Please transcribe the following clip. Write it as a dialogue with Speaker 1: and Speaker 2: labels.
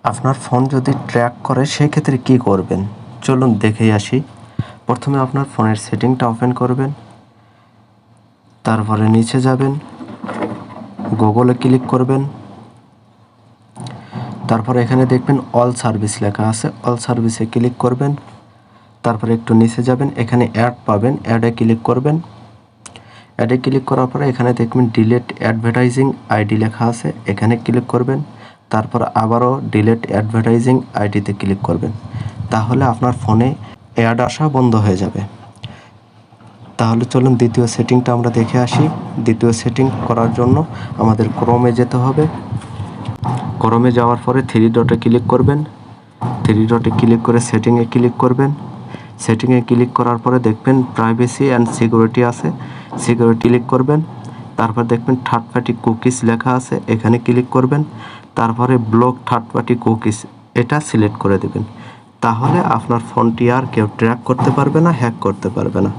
Speaker 1: আপনার ফোন যদি ট্র্যাক করে সেক্ষেত্রে কী করবেন চলুন দেখেই আসি। প্রথমে আপনার ফোনের সেটিংটা ওপেন করবেন, তারপরে নিচে যাবেন, গুগলে ক্লিক করবেন, তারপরে এখানে দেখবেন অল সার্ভিস লেখা আছে, অল সার্ভিসে ক্লিক করবেন, তারপরে একটু নিচে যাবেন, এখানে অ্যাড পাবেন, অ্যাডে ক্লিক করবেন। অ্যাডে ক্লিক করার পরে এখানে দেখবেন ডিলেট অ্যাডভার্টাইজিং আইডি লেখা আছে, এখানে ক্লিক করবেন, তারপর আবারও ডিলেট অ্যাডভার্টাইজিং আইডিতে ক্লিক করবেন। তাহলে আপনার ফোনে অ্যাড আসা বন্ধ হয়ে যাবে। তাহলে চলুন দ্বিতীয় সেটিংটা আমরা দেখে আসি। দ্বিতীয় সেটিং করার জন্য আমাদের ক্রোমে যেতে হবে। ক্রোমে যাওয়ার পরে থ্রি ডটে ক্লিক করবেন, থ্রি ডটে ক্লিক করে সেটিংয়ে ক্লিক করবেন। সেটিংয়ে ক্লিক করার পরে দেখবেন প্রাইভেসি অ্যান্ড সিকিউরিটি আছে, সিকিউরিটি ক্লিক করবেন। তারপর দেখবেন থার্ড পার্টি কুকিজ লেখা আছে, এখানে ক্লিক করবেন। তারপরে ব্লক থার্ড পার্টি কুকিজ এটা সিলেক্ট করে দেবেন। তাহলে আপনার ফোনটি আর কেউ ট্র্যাক করতে পারবে না, হ্যাক করতে পারবে না।